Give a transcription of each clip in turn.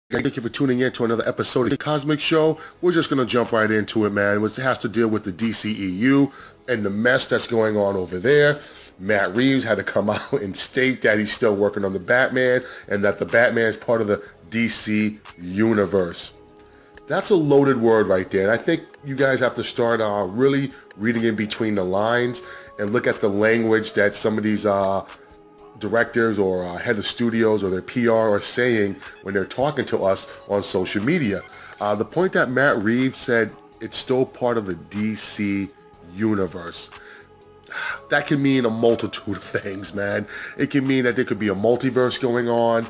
Thank you for tuning in to another episode of the Cosmic Show. We're just going to jump right into it, man. It has to deal with the DCEU and the mess that's going on over there. Matt Reeves had to come out and state that he's still working on the Batman and that the Batman is part of the DC universe. That's a loaded word right there. And I think you guys have to start really reading in between the lines and look at the language that some of these directors or head of studios or their PR are saying when they're talking to us on social media. The point that Matt Reeves said, it's still part of the DC universe. That can mean a multitude of things, man. It can mean that there could be a multiverse going on.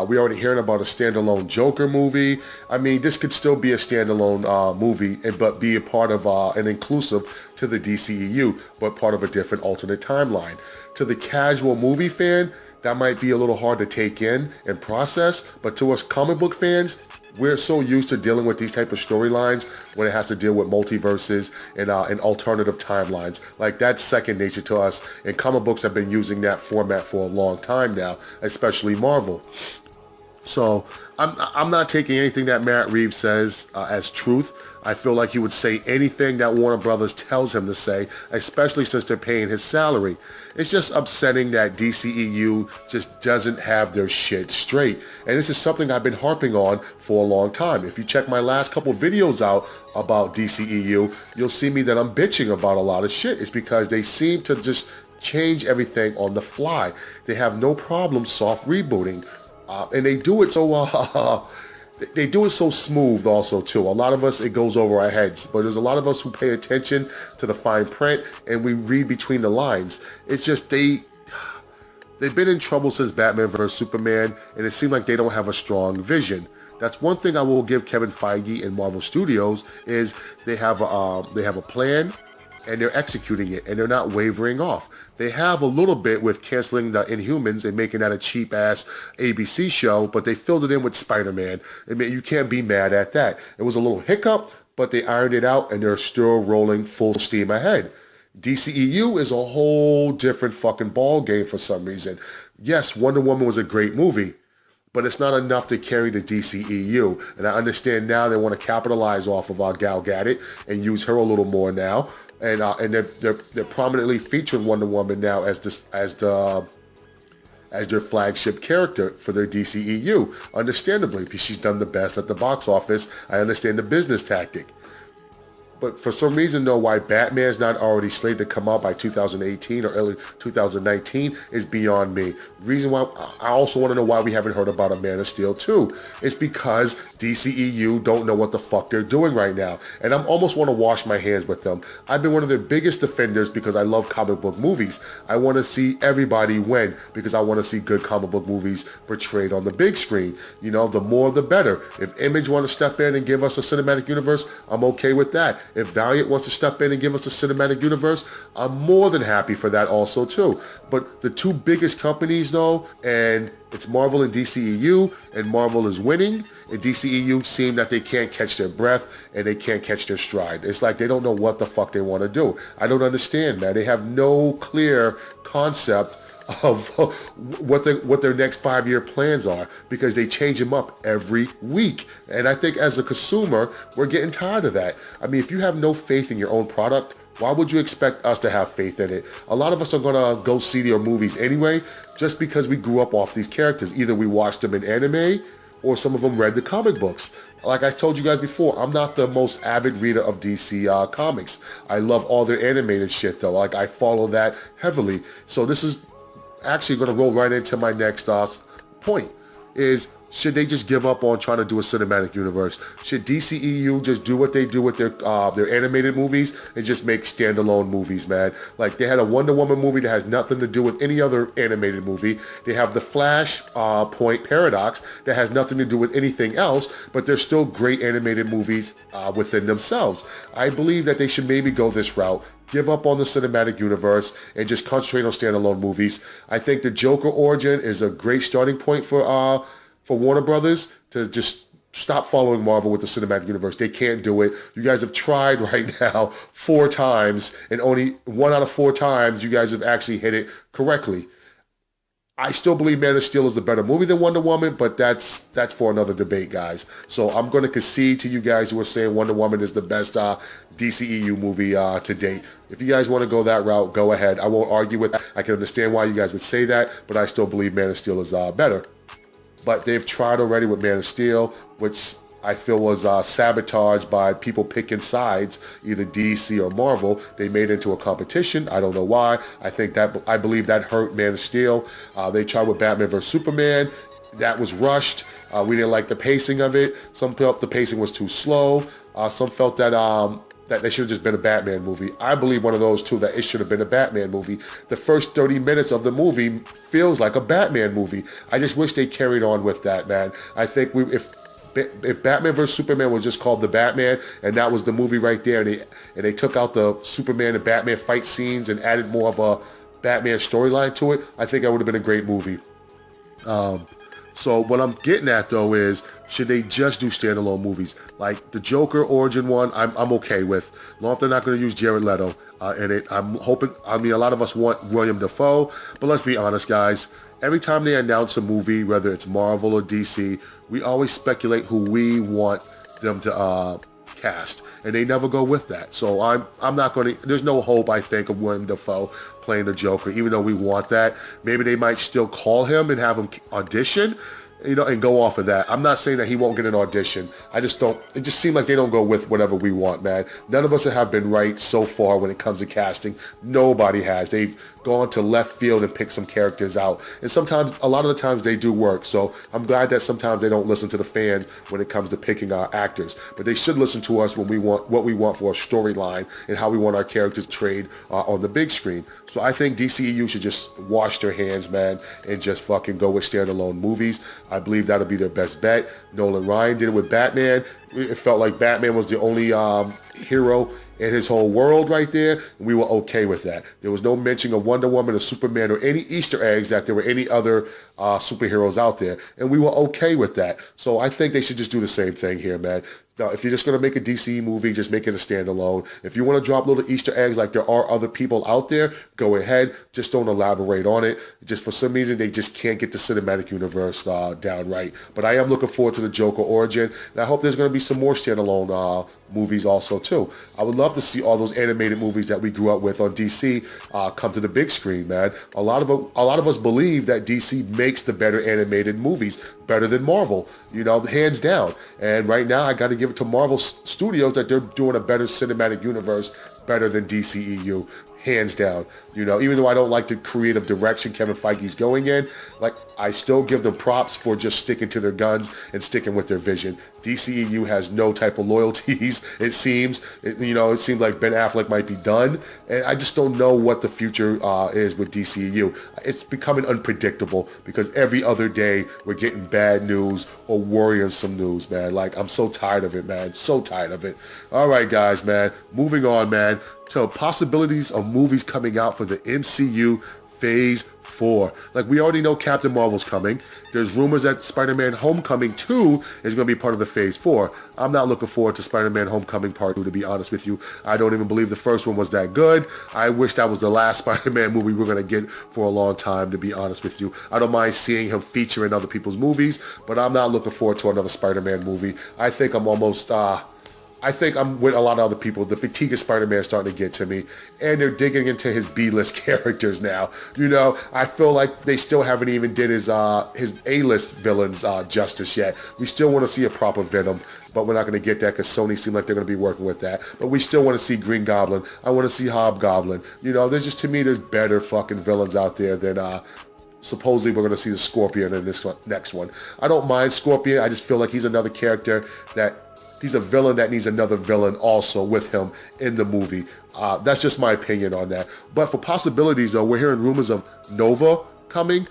We already hearing about a standalone Joker movie. I mean, this could still be a standalone movie, but be a part of an inclusive to the DCEU, but part of a different alternate timeline. To the casual movie fan, that might be a little hard to take in and process, but to us comic book fans, we're so used to dealing with these type of storylines when it has to deal with multiverses and alternative timelines. Like, that's second nature to us, and comic books have been using that format for a long time now, especially Marvel. So I'm not taking anything that Matt Reeves says as truth. I feel like he would say anything that Warner Brothers tells him to say, especially since they're paying his salary. It's just upsetting that DCEU just doesn't have their shit straight. And this is something I've been harping on for a long time. If you check my last couple videos out about DCEU, you'll see me that I'm bitching about a lot of shit. It's because they seem to just change everything on the fly. They have no problem soft rebooting. And they do it so they do it so smooth also too. A lot of us, it goes over our heads, but there's a lot of us who pay attention to the fine print and we read between the lines. It's just they've been in trouble since Batman vs Superman, and it seems like they don't have a strong vision. That's one thing I will give Kevin Feige and Marvel Studios is they have a plan and they're executing it and they're not wavering off. They have a little bit with canceling the Inhumans and making that a cheap-ass ABC show, but they filled it in with Spider-Man. I mean, you can't be mad at that. It was a little hiccup, but they ironed it out, and they're still rolling full steam ahead. DCEU is a whole different fucking ball game for some reason. Yes, Wonder Woman was a great movie, but it's not enough to carry the DCEU. And I understand now they want to capitalize off of Gal Gadot and use her a little more now. And they're prominently featuring Wonder Woman now as their flagship character for their DCEU. Understandably, because she's done the best at the box office. I understand the business tactic. But for some reason, though, why Batman's not already slated to come out by 2018 or early 2019 is beyond me. Reason why I also want to know why we haven't heard about a Man of Steel 2. It's because DCEU don't know what the fuck they're doing right now. And I almost want to wash my hands with them. I've been one of their biggest defenders because I love comic book movies. I want to see everybody win because I want to see good comic book movies portrayed on the big screen. You know, the more the better. If Image want to step in and give us a cinematic universe, I'm okay with that. If Valiant wants to step in and give us a cinematic universe, I'm more than happy for that also too. But the two biggest companies though, and it's Marvel and DCEU, and Marvel is winning, and DCEU seem that they can't catch their breath and they can't catch their stride. It's like they don't know what the fuck they want to do. I don't understand, man. They have no clear concept of what their next 5-year plans are because they change them up every week. And I think as a consumer, we're getting tired of that. I mean, if you have no faith in your own product, why would you expect us to have faith in it? A lot of us are going to go see their movies anyway just because we grew up off these characters. Either we watched them in anime or some of them read the comic books. Like I told you guys before, I'm not the most avid reader of DC comics. I love all their animated shit though. Like I follow that heavily. So this is actually going to roll right into my next point is, should they just give up on trying to do a cinematic universe? Should DCEU just do what they do with their animated movies and just make standalone movies, man? Like they had a Wonder Woman movie that has nothing to do with any other animated movie. They have the Flash Point Paradox that has nothing to do with anything else, but they're still great animated movies within themselves. I believe that they should maybe go this route. Give up on the cinematic universe and just concentrate on standalone movies. I think the Joker origin is a great starting point for Warner Brothers to just stop following Marvel with the cinematic universe. They can't do it. You guys have tried right now 4 times, and only 1 out of 4 times you guys have actually hit it correctly. I still believe Man of Steel is a better movie than Wonder Woman, but that's for another debate, guys. So I'm going to concede to you guys who are saying Wonder Woman is the best DCEU movie to date. If you guys want to go that route, go ahead. I won't argue with that. I can understand why you guys would say that, but I still believe Man of Steel is better. But they've tried already with Man of Steel, which I feel was sabotaged by people picking sides, either DC or Marvel. They made it into a competition. I don't know why. I believe that hurt Man of Steel. They tried with Batman vs Superman. That was rushed. We didn't like the pacing of it. Some felt the pacing was too slow. Some felt that they should have just been a Batman movie. I believe one of those two, that it should have been a Batman movie. The first 30 minutes of the movie feels like a Batman movie. I just wish they carried on with that, man. I think if Batman vs Superman was just called The Batman, and that was the movie right there, and they took out the Superman and Batman fight scenes and added more of a Batman storyline to it, I think that would have been a great movie. So what I'm getting at, though, is should they just do standalone movies? Like the Joker origin one, I'm okay with. Long if they're not going to use Jared Leto in it. I'm hoping, a lot of us want William Dafoe, but let's be honest, guys. Every time they announce a movie, whether it's Marvel or DC, we always speculate who we want them to cast, and they never go with that. So I'm not going to, there's no hope, I think, of William Dafoe playing the Joker, even though we want that. Maybe they might still call him and have him audition, and go off of that. I'm not saying that he won't get an audition. It just seems like they don't go with whatever we want, man. None of us have been right so far when it comes to casting. Nobody has. They've gone to left field and picked some characters out. And sometimes, a lot of the times they do work. So I'm glad that sometimes they don't listen to the fans when it comes to picking our actors. But they should listen to us when we want what we want for a storyline and how we want our characters portrayed on the big screen. So I think DCEU should just wash their hands, man, and just fucking go with standalone movies. I believe that'll be their best bet. Nolan Ryan did it with Batman. It felt like Batman was the only hero in his whole world right there, and we were okay with that. There was no mention of Wonder Woman or Superman or any Easter eggs that there were any other superheroes out there, and we were okay with that. So I think they should just do the same thing here, man. Now, if you're just going to make a DC movie, just make it a standalone. If you want to drop little Easter eggs like there are other people out there, go ahead. Just don't elaborate on it. Just for some reason, they just can't get the cinematic universe down right. But I am looking forward to the Joker origin, and I hope there's going to be some more standalone movies also, too. I would love to see all those animated movies that we grew up with on DC come to the big screen, man. A lot of us believe that DC makes the better animated movies, better than Marvel, hands down. And right now, I got to give it to Marvel Studios that they're doing a better cinematic universe, better than DCEU, hands down. Even though I don't like the creative direction Kevin Feige's going in, I still give them props for just sticking to their guns and sticking with their vision. DCEU has no type of loyalties, it seems. It seems like Ben Affleck might be done, and I just don't know what the future is with DCEU. It's becoming unpredictable because every other day we're getting bad news or worrisome news, man. I'm so tired of it, man. So tired of it. All right, guys, man. Moving on, man, to possibilities of movies coming out for the MCU Phase 4. We already know Captain Marvel's coming. There's rumors that Spider-Man Homecoming 2 is going to be part of the Phase 4. I'm not looking forward to Spider-Man Homecoming Part 2, to be honest with you. I don't even believe the first one was that good. I wish that was the last Spider-Man movie we're going to get for a long time, to be honest with you. I don't mind seeing him feature in other people's movies, but I'm not looking forward to another Spider-Man movie. I think I'm with a lot of other people. The fatigue of Spider-Man is starting to get to me, and they're digging into his B-list characters now. I feel like they still haven't even did his A-list villains justice yet. We still want to see a proper Venom, but we're not going to get that because Sony seemed like they're going to be working with that. But we still want to see Green Goblin. I want to see Hobgoblin. There's better fucking villains out there than supposedly we're going to see the Scorpion in this next one. I don't mind Scorpion. I just feel like he's another character that he's a villain that needs another villain also with him in the movie. That's just my opinion on that. But for possibilities, though, we're hearing rumors of Nova coming.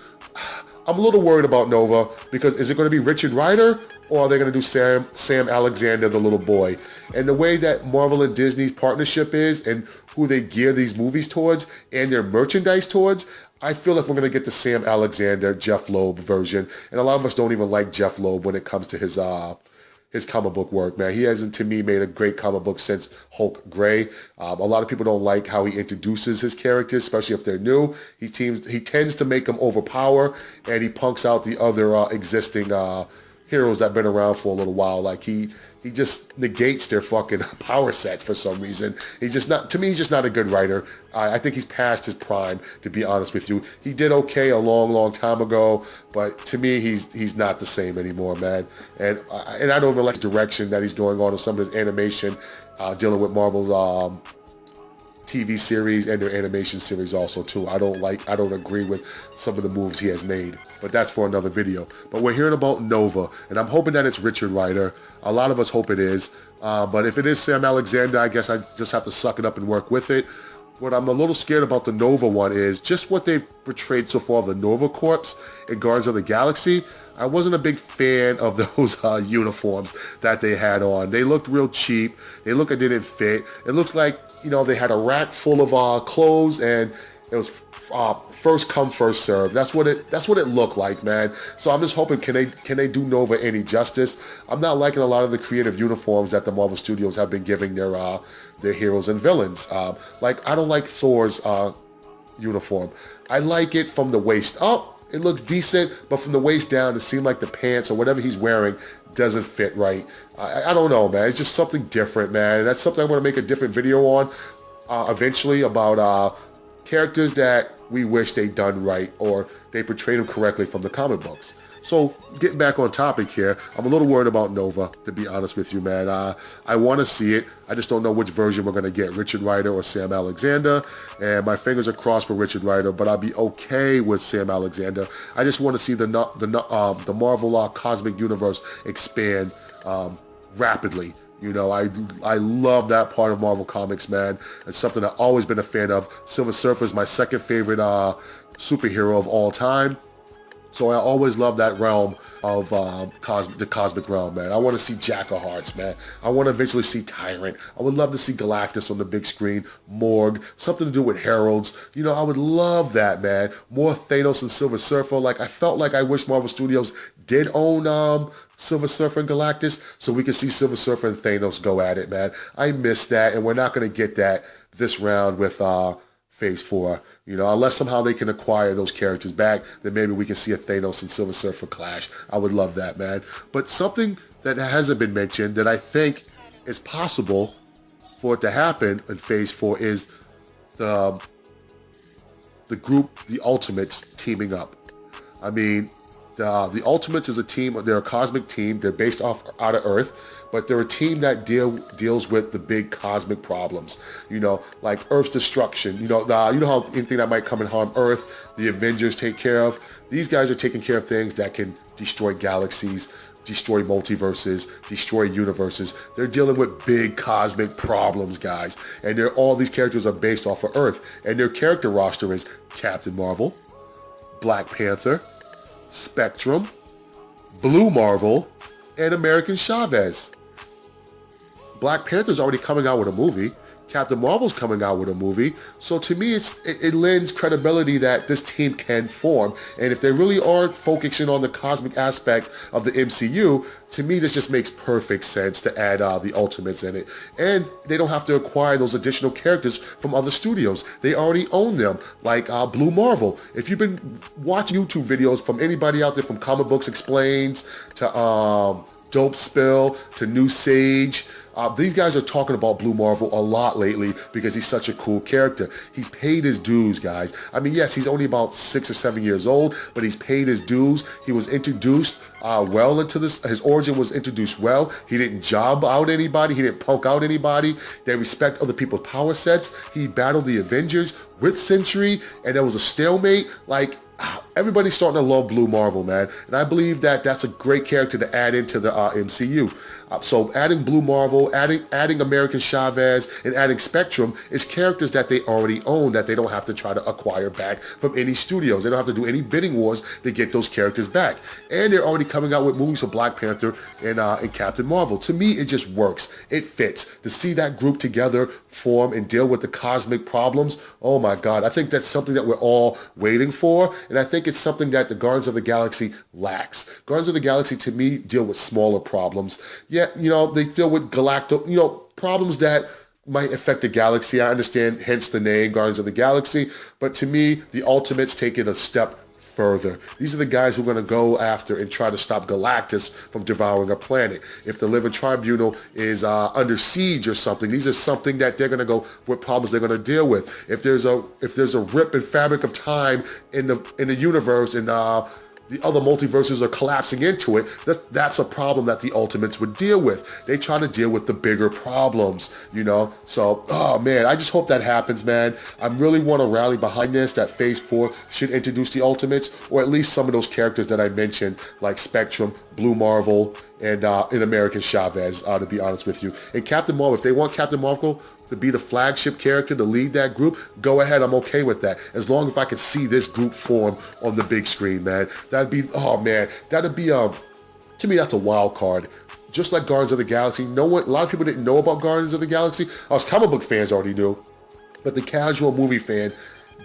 I'm a little worried about Nova because is it going to be Richard Rider or are they going to do Sam Alexander, the little boy? And the way that Marvel and Disney's partnership is and who they gear these movies towards and their merchandise towards, I feel like we're going to get the Sam Alexander, Jeff Loeb version. And a lot of us don't even like Jeff Loeb when it comes to his his comic book work, man. He hasn't, to me, made a great comic book since Hulk Gray. A lot of people don't like how he introduces his characters, especially if they're new. He tends to make them overpower, and he punks out the other existing heroes that have been around for a little while. Like he just negates their fucking power sets for some reason. He's just not, to me, he's just not a good writer. I think he's past his prime, to be honest with you. He did okay a long time ago, but to me, he's not the same anymore, man. And I don't even like the direction that he's going on with some of his animation, dealing with Marvel's TV series and their animation series also too. I don't agree with some of the moves he has made, but that's for another video. But we're hearing about Nova, and I'm hoping that it's Richard Rider. A lot of us hope it is, but if it is Sam Alexander, I guess I just have to suck it up and work with it. What I'm a little scared about the Nova one is just what they've portrayed so far of the Nova Corps in Guardians of the Galaxy. I wasn't a big fan of those uniforms that they had on. They looked real cheap. They looked like they didn't fit. It looks like, you know, they had a rack full of clothes, and it was first come, first serve. That's what it looked like, man. So I'm just hoping, can they do Nova any justice? I'm not liking a lot of the creative uniforms that the Marvel Studios have been giving their heroes and villains. Like, I don't like Thor's uniform. I like it from the waist up. It looks decent, but from the waist down, it seemed like the pants or whatever he's wearing doesn't fit right. I don't know, man. It's just something different, man. And that's something I want to make a different video on eventually, about characters that we wish they'd done right or they portrayed them correctly from the comic books. So getting back on topic here, I'm a little worried about Nova, to be honest with you, man. I want to see it. I just don't know which version we're going to get, Richard Rider or Sam Alexander. And my fingers are crossed for Richard Rider, but I'll be okay with Sam Alexander. I just want to see the Marvel Cosmic Universe expand rapidly. You know, I love that part of Marvel Comics, man. It's something I've always been a fan of. Silver Surfer is my second favorite superhero of all time. So I always love that realm of the cosmic realm, man. I want to see Jack of Hearts, man. I want to eventually see Tyrant. I would love to see Galactus on the big screen, Morg, something to do with Heralds. You know, I would love that, man. More Thanos and Silver Surfer. Like, I felt like I wish Marvel Studios did own Silver Surfer and Galactus, so we could see Silver Surfer and Thanos go at it, man. I miss that, and we're not going to get that this round with Phase 4. You know, unless somehow they can acquire those characters back, then maybe we can see a Thanos and Silver Surfer clash. I would love that, man. But something that hasn't been mentioned that I think is possible for it to happen in Phase 4 is the group, the Ultimates, teaming up. I mean, the Ultimates is a team, they're a cosmic team, they're based out of Earth, but they're a team that deals with the big cosmic problems, you know, like Earth's destruction. You know how anything that might come and harm Earth, the Avengers take care of. These guys are taking care of things that can destroy galaxies, destroy multiverses, destroy universes. They're dealing with big cosmic problems, guys. And all these characters are based off of Earth. And their character roster is Captain Marvel, Black Panther, Spectrum, Blue Marvel, and American Chavez. Black Panther's already coming out with a movie. Captain Marvel's coming out with a movie. So to me, it lends credibility that this team can form. And if they really are focusing on the cosmic aspect of the MCU, to me, this just makes perfect sense to add the Ultimates in it. And they don't have to acquire those additional characters from other studios. They already own them, like Blue Marvel. If you've been watching YouTube videos from anybody out there, from Comic Books Explains to Dope Spill to New Sage, these guys are talking about Blue Marvel a lot lately because he's such a cool character. He's paid his dues, guys. I mean, yes, he's only about 6 or 7 years old, but he's paid his dues. He was introduced well into this. His origin was introduced well. He didn't job out anybody. He didn't punk out anybody. They respect other people's power sets. He battled the Avengers with Sentry, and there was a stalemate. Like, everybody's starting to love Blue Marvel, man. And I believe that that's a great character to add into the MCU. So adding Blue Marvel Marvel, adding American Chavez and adding Spectrum is characters that they already own that they don't have to try to acquire back from any studios. They don't have to do any bidding wars to get those characters back. And they're already coming out with movies for Black Panther and Captain Marvel. To me, it just works. It fits. To see that group together form and deal with the cosmic problems, oh my God, I think that's something that we're all waiting for, and I think it's something that the Guardians of the Galaxy lacks. Guardians of the Galaxy, to me, deal with smaller problems. Yeah, they deal with problems that might affect the galaxy. I understand, hence the name, Guardians of the Galaxy, but to me, the Ultimates take it a step further. These are the guys who are going to go after and try to stop Galactus from devouring a planet. If the Living Tribunal is under siege or something, these are something that they're going to go with problems they're going to deal with. If there's a rip and fabric of time in the universe and the other multiverses are collapsing into it, that's a problem that the Ultimates would deal with. They try to deal with the bigger problems, So, oh man, I just hope that happens, man. I really want to rally behind this, that Phase 4 should introduce the Ultimates, or at least some of those characters that I mentioned, like Spectrum, Blue Marvel, and American Chavez, to be honest with you. And Captain Marvel, if they want Captain Marvel to be the flagship character, to lead that group, go ahead, I'm okay with that. As long as I can see this group form on the big screen, man. To me, that's a wild card. Just like Guardians of the Galaxy, a lot of people didn't know about Guardians of the Galaxy. Us comic book fans already knew, but the casual movie fan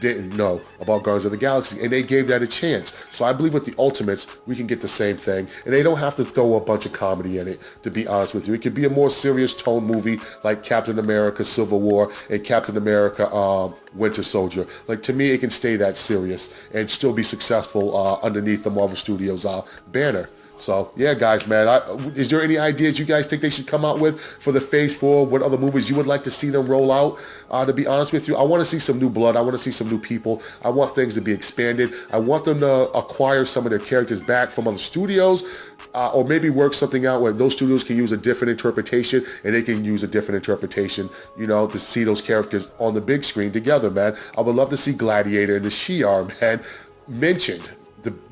didn't know about Guardians of the Galaxy, and they gave that a chance. So I believe with the Ultimates, we can get the same thing, and they don't have to throw a bunch of comedy in it, to be honest with you. It could be a more serious tone movie like Captain America Civil War and Captain America Winter Soldier. Like, to me, it can stay that serious and still be successful underneath the Marvel Studios banner. So, yeah, guys, man, is there any ideas you guys think they should come out with for the Phase 4? What other movies you would like to see them roll out? To be honest with you, I want to see some new blood. I want to see some new people. I want things to be expanded. I want them to acquire some of their characters back from other studios, or maybe work something out where those studios can use a different interpretation and they can use a different interpretation, to see those characters on the big screen together, man. I would love to see Gladiator and the Shi'ar, man, mentioned.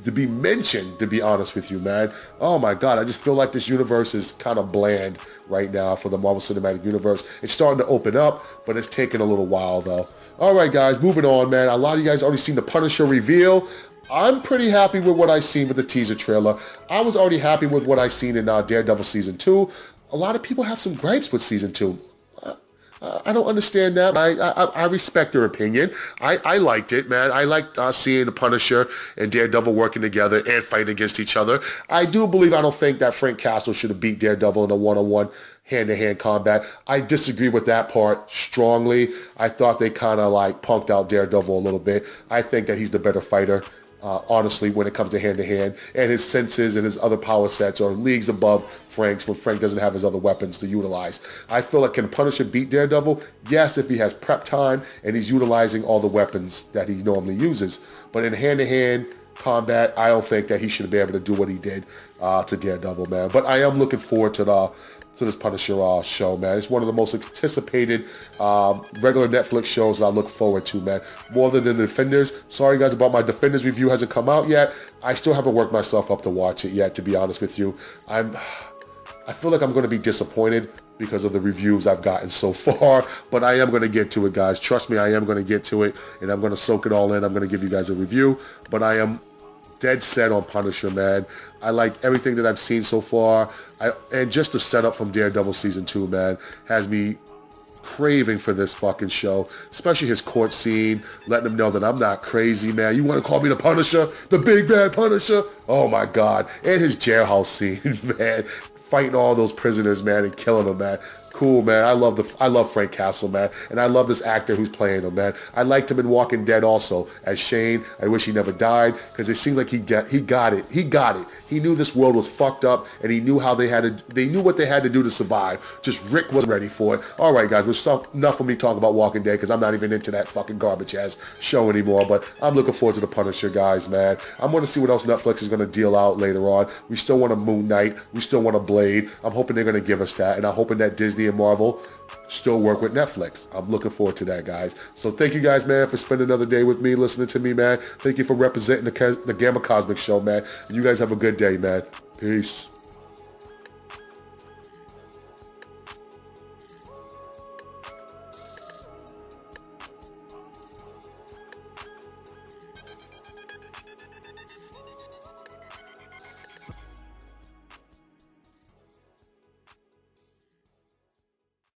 To be mentioned, to be honest with you, man. Oh my God, I just feel like this universe is kind of bland right now for the Marvel Cinematic Universe. It's starting to open up, but it's taking a little while though. All right, guys, moving on, man. A lot of you guys already seen the Punisher reveal. I'm pretty happy with what I seen with the teaser trailer. I was already happy with what I seen in Daredevil Season 2. A lot of people have some gripes with Season 2. I don't understand that. I respect their opinion. I liked it, man. I liked seeing the Punisher and Daredevil working together and fighting against each other. I don't think that Frank Castle should have beat Daredevil in a one-on-one hand-to-hand combat. I disagree with that part strongly. I thought they kind of punked out Daredevil a little bit. I think that he's the better fighter. Honestly, when it comes to hand-to-hand, and his senses and his other power sets are leagues above Frank's when Frank doesn't have his other weapons to utilize. I feel like, can Punisher beat Daredevil? Yes, if he has prep time and he's utilizing all the weapons that he normally uses. But in hand-to-hand combat, I don't think that he should be able to do what he did to Daredevil, man. But I am looking forward to this Punisher show, man. It's one of the most anticipated regular Netflix shows that I look forward to, man. More than the Defenders. Sorry, guys, about my Defenders review hasn't come out yet. I still haven't worked myself up to watch it yet, to be honest with you. I feel like I'm going to be disappointed because of the reviews I've gotten so far, but I am going to get to it, guys. Trust me, I am going to get to it, and I'm going to soak it all in. I'm going to give you guys a review, but I am dead set on Punisher, man. I like everything that I've seen so far, and just the setup from Daredevil Season 2, man, has me craving for this fucking show, especially his court scene, letting him know that I'm not crazy, man. You want to call me the Punisher? The big bad Punisher? Oh my God. And his jailhouse scene, man. Fighting all those prisoners, man, and killing them, man. Cool, man. I love Frank Castle, man, and I love this actor who's playing him, man. I liked him in Walking Dead also as Shane. I wish he never died, because it seemed like he got it. He knew this world was fucked up, and he knew they knew what they had to do to survive. Just Rick wasn't ready for it. All right, guys, enough of me talking about Walking Dead, because I'm not even into that fucking garbage ass show anymore. But I'm looking forward to the Punisher, guys, man. I'm going to see what else Netflix is going to deal out later on. We still want a Moon Knight. We still want a Blade. I'm hoping they're going to give us that, and I'm hoping that Disney and Marvel still work with Netflix. I'm looking forward to that, guys. So thank you guys, man, for spending another day with me, listening to me, man. Thank you for representing the Gamma Cosmic Show, man. You guys have a good day, man. Peace.